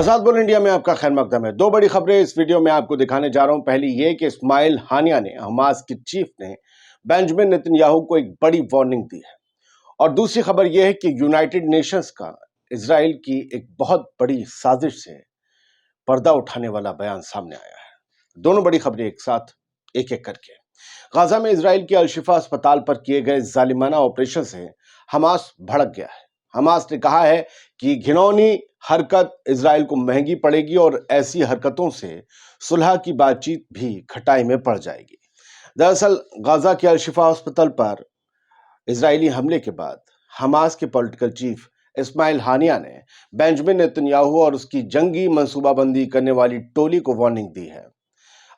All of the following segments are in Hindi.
आजाद बोल इंडिया में आपका खैर मकदम है। दो बड़ी खबरें इस वीडियो में आपको दिखाने जा रहा हूं। पहली ये कि इस्माइल हानिया ने, हमास के चीफ ने बेंजामिन नेतन्याहू को एक बड़ी वार्निंग दी है। और दूसरी खबर यह है कि यूनाइटेड नेशंस का इजराइल की एक बहुत बड़ी साजिश से पर्दा उठाने वाला बयान सामने आया है। दोनों बड़ी खबरें एक साथ एक एक करके। गाजा में इजराइल के अल-शिफा अस्पताल पर किए गए जालिमाना ऑपरेशन से हमास भड़क गया है। हमास ने कहा है कि घिनौनी हरकत इजराइल को महंगी पड़ेगी और ऐसी हरकतों से सुलह की बातचीत भी खटाई में पड़ जाएगी। दरअसल गाजा के अल-शिफा अस्पताल पर इजरायली हमले के बाद हमास के पॉलिटिकल चीफ इस्माइल हानिया ने बेंजामिन नेतन्याहू और उसकी जंगी मंसूबाबंदी करने वाली टोली को वार्निंग दी है।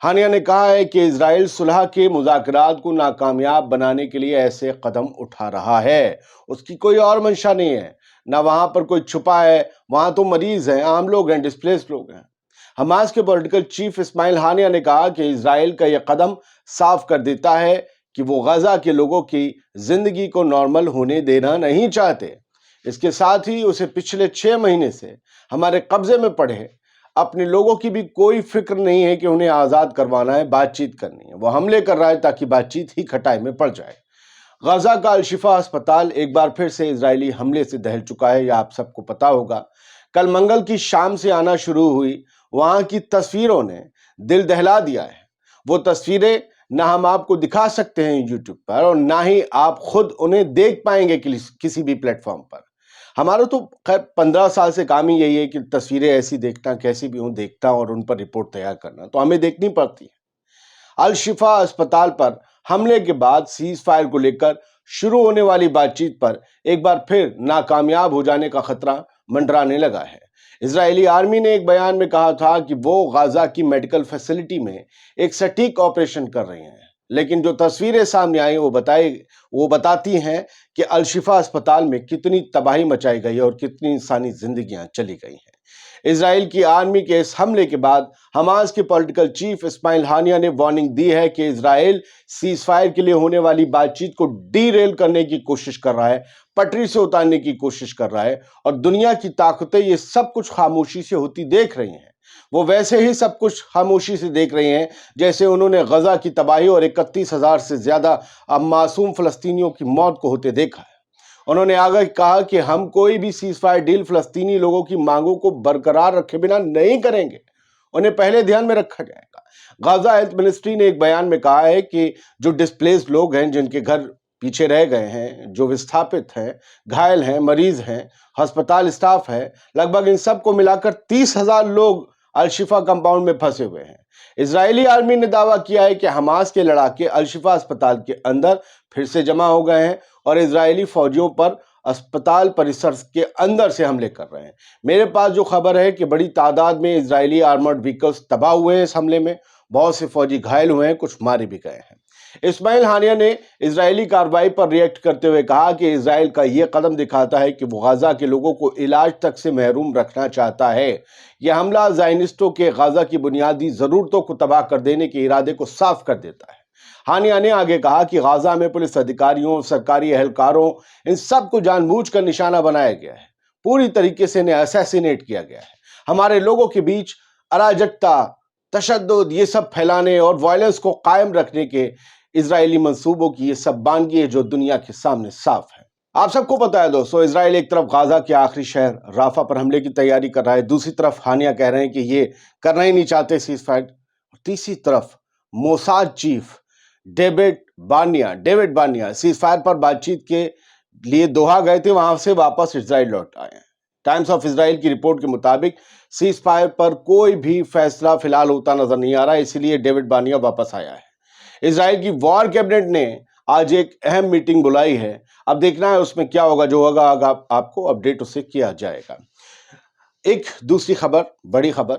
हानिया ने कहा है कि इजराइल सुलह के मुज़ाकरात को नाकामयाब बनाने के लिए ऐसे कदम उठा रहा है। उसकी कोई और मंशा नहीं है, ना वहां पर कोई छुपा है। वहां तो मरीज हैं, आम लोग हैं, डिस्प्लेस्ड लोग हैं। हमास के पॉलिटिकल चीफ इस्माइल हानिया ने कहा कि इजराइल का यह कदम साफ कर देता है कि वो गाजा के लोगों की जिंदगी को नॉर्मल होने देना नहीं चाहते। इसके साथ ही उसे पिछले 6 महीने से हमारे कब्जे में पड़े अपने लोगों की भी कोई फिक्र नहीं है कि उन्हें आजाद करवाना है, बातचीत करनी है। वो हमले कर रहा है ताकि बातचीत ही खटाई में पड़ जाए। गाजा का अल-शिफा अस्पताल एक बार फिर से इजरायली हमले से दहल चुका है, यह आप सबको पता होगा। कल मंगल की शाम से आना शुरू हुई वहां की तस्वीरों ने दिल दहला दिया है। वो तस्वीरें ना हम आपको दिखा सकते हैं यूट्यूब पर और ना ही आप खुद उन्हें देख पाएंगे किसी भी प्लेटफॉर्म पर। हमारा तो खैर 15 साल से काम ही यही है कि तस्वीरें ऐसी देखना, कैसी भी हों देखता और उन पर रिपोर्ट तैयार करना, तो हमें देखनी पड़ती है। अल-शिफा अस्पताल पर हमले के बाद सीज फायर को लेकर शुरू होने वाली बातचीत पर एक बार फिर नाकामयाब हो जाने का खतरा मंडराने लगा है। इजरायली आर्मी ने एक बयान में कहा था कि वो गाजा की मेडिकल फैसिलिटी में एक सटीक ऑपरेशन कर रहे हैं, लेकिन जो तस्वीरें सामने आई वो बताती हैं कि अल-शिफा अस्पताल में कितनी तबाही मचाई गई और कितनी इंसानी जिंदगियां चली गई हैं। इजराइल की आर्मी के इस हमले के बाद हमास के पॉलिटिकल चीफ इस्माइल हानिया ने वार्निंग दी है कि इजराइल सीज फायर के लिए होने वाली बातचीत को डीरेल करने की कोशिश कर रहा है, पटरी से उतारने की कोशिश कर रहा है और दुनिया की ताकतें ये सब कुछ खामोशी से होती देख रही हैं। वो वैसे ही सब कुछ खामोशी से देख रहे हैं जैसे उन्होंने गजा की तबाही और 31,000 से ज्यादा मासूम फलस्तीनियों की मौत को होते देखा है। उन्होंने आगे कहा कि हम कोई भी सीज फायर डील फलस्तीनी लोगों की मांगों को बरकरार रखे बिना नहीं करेंगे, उन्हें पहले ध्यान में रखा जाएगा। गाजा हेल्थ मिनिस्ट्री ने एक बयान में कहा है कि जो डिस्प्लेस्ड लोग हैं, जिनके घर पीछे रह गए हैं, जो विस्थापित हैं, घायल हैं, मरीज हैं, अस्पताल स्टाफ है, लगभग इन सबको मिलाकर 30,000 लोग अल-शिफा कंपाउंड में फंसे हुए हैं। इजरायली आर्मी ने दावा किया है कि हमास के लड़ाके अल-शिफा अस्पताल के अंदर फिर से जमा हो गए हैं और इजरायली फौजियों पर अस्पताल परिसर के अंदर से हमले कर रहे हैं। मेरे पास जो खबर है कि बड़ी तादाद में इजरायली आर्मर्ड व्हीकल्स तबाह हुए हैं इस हमले में, बहुत से फौजी घायल हुए हैं, कुछ मारे भी गए हैं। इस्माइल हानिया ने इजरायली कार्रवाई पर रिएक्ट करते हुए कहा कि इजराइल का यह कदम दिखाता है कि वो गाजा के लोगों को इलाज तक से महरूम रखना चाहता है। यह हमला ज़ायनिस्टों के गाजा की बुनियादी जरूरतों को तबाह कर देने के इरादे को साफ कर देता है। हानिया ने आगे कहा कि गाजा में पुलिस अधिकारियों, सरकारी एहलकारों, इन सब को जानबूझकर निशाना बनाया गया है, पूरी तरीके से इन्हें असैसिनेट किया गया है। हमारे लोगों के बीच अराजकता, तशद्दुद, ये सब फैलाने और वायलेंस को कायम रखने के इजरायली मंसूबों की ये सब बानगी है जो दुनिया के सामने साफ है। आप सबको पता है दोस्तों, इजराइल एक तरफ गाजा के आखिरी शहर राफा पर हमले की तैयारी कर रहा है, दूसरी तरफ हानिया कह रहे हैं कि ये करना ही नहीं चाहते सीज फायर, तीसरी तरफ मोसाद चीफ डेविड बानिया सीज फायर पर बातचीत के लिए दोहा गए थे, वहां से वापस इजराइल लौट आए हैं। टाइम्स ऑफ इजराइल की रिपोर्ट के मुताबिक सीज फायर पर कोई भी फैसला फिलहाल होता नजर नहीं आ रहा, इसलिए डेविड बानिया वापस आया है। इजराइल की वॉर कैबिनेट ने आज एक अहम मीटिंग बुलाई है, अब देखना है उसमें क्या होगा। जो होगा आपको अपडेट उससे किया जाएगा। एक दूसरी खबर, बड़ी खबर,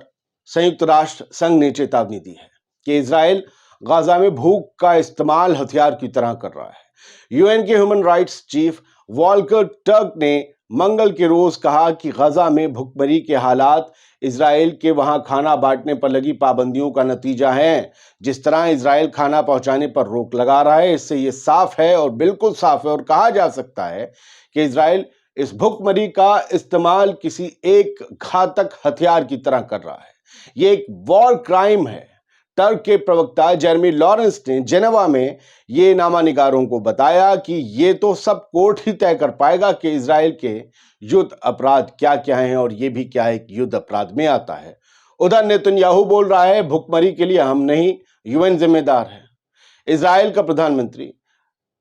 संयुक्त राष्ट्र संघ ने चेतावनी दी है कि इजराइल गाजा में भूख का इस्तेमाल हथियार की तरह कर रहा है। यूएन के human rights chief Volker Turk ने मंगल के रोज कहा कि गाजा में भुखमरी के हालात इजराइल के वहां खाना बांटने पर लगी पाबंदियों का नतीजा है। जिस तरह इजराइल खाना पहुंचाने पर रोक लगा रहा है, इससे यह साफ है और बिल्कुल साफ है और कहा जा सकता है कि इजराइल इस भुखमरी का इस्तेमाल किसी एक घातक हथियार की तरह कर रहा है। यह एक वॉर क्राइम है। टर्क के प्रवक्ता जेरेमी लॉरेंस ने जेनेवा में ये नामानिगारों को बताया कि ये तो सब कोर्ट ही तय कर पाएगा कि इजराइल के युद्ध अपराध क्या क्या हैं और ये भी क्या एक युद्ध अपराध में आता है। उधर नेतन्याहू बोल रहा है भुखमरी के लिए हम नहीं, यूएन जिम्मेदार है। इजराइल का प्रधानमंत्री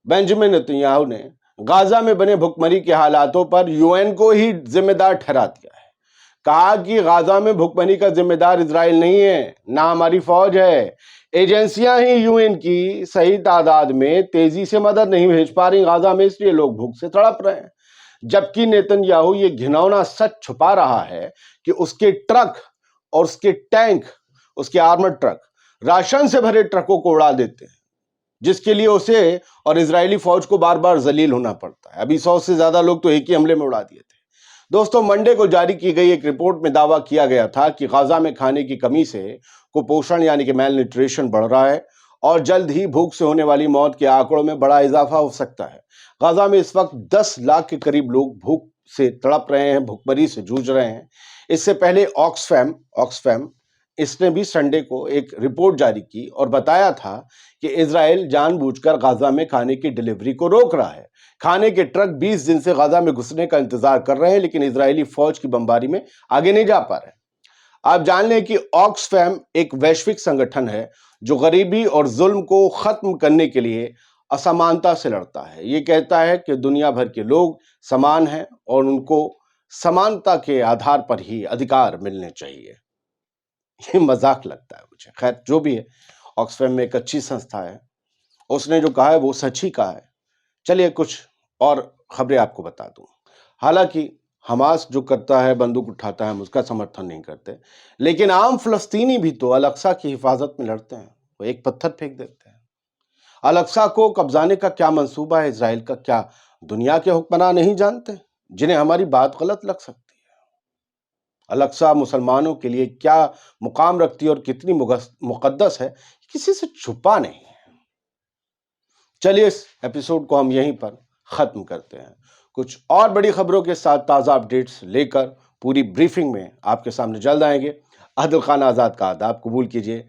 बेंजामिन नेतन्याहू ने गाजा में बने भुखमरी के हालातों पर यूएन को ही जिम्मेदार ठहरा दिया है। कहा कि गाजा में भुखमरी का जिम्मेदार इजराइल नहीं है, ना हमारी फौज है। एजेंसियां ही यूएन की सही तादाद में तेजी से मदद नहीं भेज पा रही गाजा में, इसलिए लोग भूख से तड़प रहे हैं। जबकि नेतन्याहू ये घिनौना सच छुपा रहा है कि उसके ट्रक और उसके टैंक, उसके आर्मर्ड ट्रक राशन से भरे ट्रकों को उड़ा देते हैं, जिसके लिए उसे और इजरायली फौज को बार बार जलील होना पड़ता है। अभी 100 से ज्यादा लोग तो एक ही हमले में उड़ा दिए थे। दोस्तों, मंडे को जारी की गई एक रिपोर्ट में दावा किया गया था कि गाजा में खाने की कमी से कुपोषण यानी कि मैल न्यूट्रिशन बढ़ रहा है और जल्द ही भूख से होने वाली मौत के आंकड़ों में बड़ा इजाफा हो सकता है। गाजा में इस वक्त 10 लाख के करीब लोग भूख से तड़प रहे हैं, भूखमरी से जूझ रहे हैं। इससे पहले ऑक्सफैम इसने भी संडे को एक रिपोर्ट जारी की और बताया था कि इजराइल जानबूझकर गाजा में खाने की डिलीवरी को रोक रहा है। खाने के ट्रक 20 दिन से गाजा में घुसने का इंतजार कर रहे हैं, लेकिन इजरायली फौज की बमबारी में आगे नहीं जा पा रहे। आप जान लें कि ऑक्सफैम एक वैश्विक संगठन है जो गरीबी और जुल्म को खत्म करने के लिए असमानता से लड़ता है। ये कहता है कि दुनिया भर के लोग समान हैं और उनको समानता के आधार पर ही अधिकार मिलने चाहिए। ये मजाक लगता है मुझे। खैर, जो भी है, ऑक्सफैम में एक अच्छी संस्था है, उसने जो कहा है वो सच ही कहा है। चलिए कुछ और खबरें आपको बता दूं। हालांकि हमास जो करता है, बंदूक उठाता है, हम उसका समर्थन नहीं करते, लेकिन आम फलस्तीनी भी तो अल-अक्सा की हिफाजत में लड़ते हैं। वो एक पत्थर फेंक देते हैं। अल-अक्सा को कब्जाने का क्या मंसूबा है इजराइल का? क्या दुनिया के हुक्मरान नहीं जानते जिन्हें हमारी बात गलत लग सकती है? अल-अक्सा मुसलमानों के लिए क्या मुकाम रखती है और कितनी मुकद्दस है, किसी से छुपा नहीं है। चलिए इस एपिसोड को हम यहीं पर खत्म करते हैं। कुछ और बड़ी खबरों के साथ ताज़ा अपडेट्स लेकर पूरी ब्रीफिंग में आपके सामने जल्द आएंगे। आदिल खान आज़ाद का आदाब कबूल कीजिए।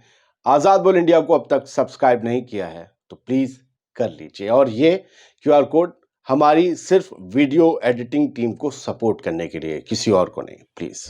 आज़ाद बोल इंडिया को अब तक सब्सक्राइब नहीं किया है तो प्लीज़ कर लीजिए। और ये QR कोड हमारी सिर्फ वीडियो एडिटिंग टीम को सपोर्ट करने के लिए, किसी और को नहीं, प्लीज़।